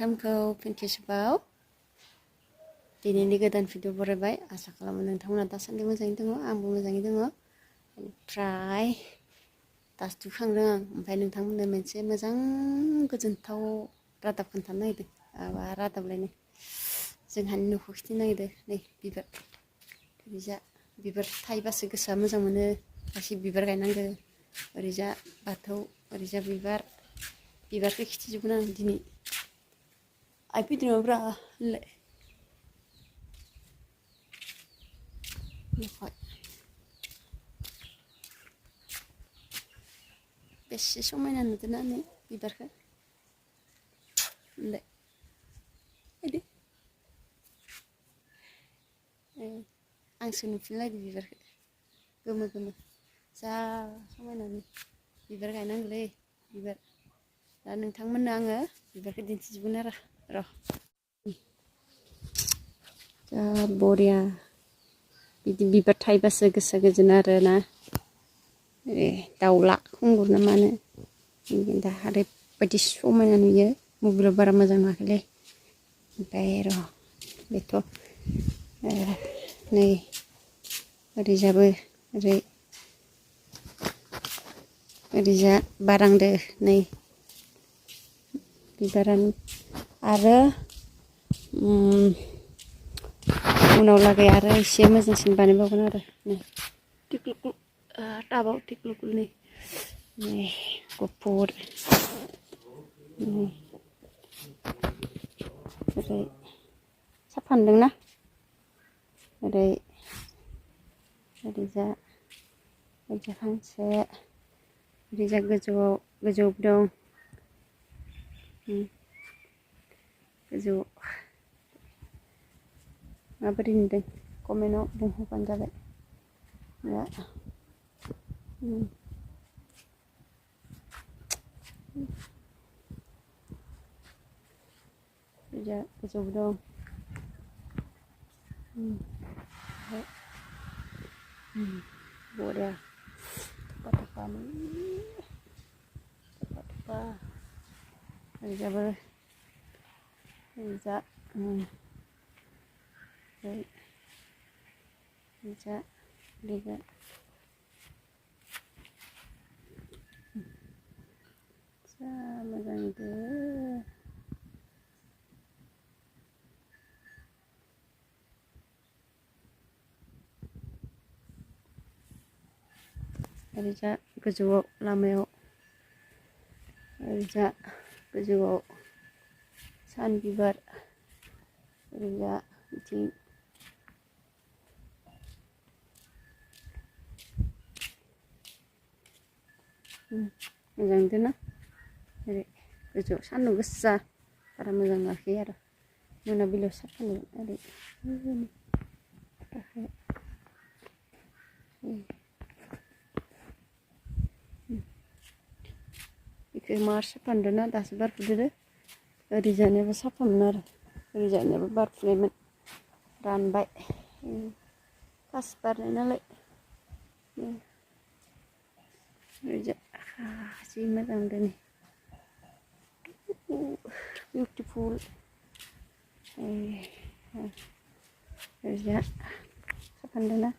नोंथांखौ फिन खेबसेबाव दिनैनि गोदान भिडिअ बरायबाय। आसा खालामो नोंथांमोना दासान्दि मोजाङै दङ, आंबो मोजाङै दङ। ओमफ्राय दासो दुगैखांदों आं। ओमफ्राय नोंथांमोननो मोनसे मोजां गोजोनथाव रादाब खोन्थानो नागिरदों। माबा रादाबलायनो जोंहानि न'खौ खिथिनो नागिरदों। नै बिबार ओरैजा बिबार थायोबासो गोसोआ मोजां मोनो। गासैबो बिबार गायनांगौ। ओरैजा बाथौ, ओरैजा बिबारखौ खिथिजोबगोन आं दिनै। आइ फैदोंब्रा होनलाय बेसे समायना नुदोंना नै बिबारखौ होनलाय फैदो। आंसो नुफिनलायदों बिबारखौ गोमो गोमो जा समायना बिबार गायनांगौलै बिबार। दा नोंथांमोननो आङो बिबारखौ दिन्थिजोबगोन आरो र' जा बरिया बिदि बिबार थायोबासो गोसोआ गोजोन आरोना। दाउला खुंगुर ना मा होनो दा ओरैबायदि समायना नुयो। मबाइलाव बारा मोजां नुवाखैलै। ओमफ्राय र' बेथ' नै ओरैजाबो ओरैजा बारहांदो नै बिबारानो। आरो उनाव लागै आरो एसे मोजांसिन बानायबावगोन आरो नै टिकलुकुल टाबाव टिकलुकुल नै गुफुर ओरै साफा नुदोंना? ओरैजा हांसो ओरैजा गोजौआव दं। गोजौ माबोरै नुदों कमेन्टआव बुंहरबानो जाबाय। ओरैजा गोजौआव दं। बरिया थफा थफा ओरैजाबो ओरैजा ओरैजा जा मोजां नुदों। ओरैजा गोजौआव लामायाव ओरैजा गोजौआव सान बिबार ओरैजा बिथिं मोजां नुदोंना? ओरै गोजौआव सान्दुं गोसा बारा मोजां नुवाखै आरो मोनाबिलियाव साफा नुगोन। बेखौ मार साफा नुदोंना? दासो बारफुदो। ओरैजानायाबो साफामोन आरो ओरैजानायाबो बारफुनायमोन रानबाय। फार्स्ट बारनाय नालाय ओरैजा जि मोजां नुदों नै बिउटिफुल। ओरैजा साफा नुदोंना?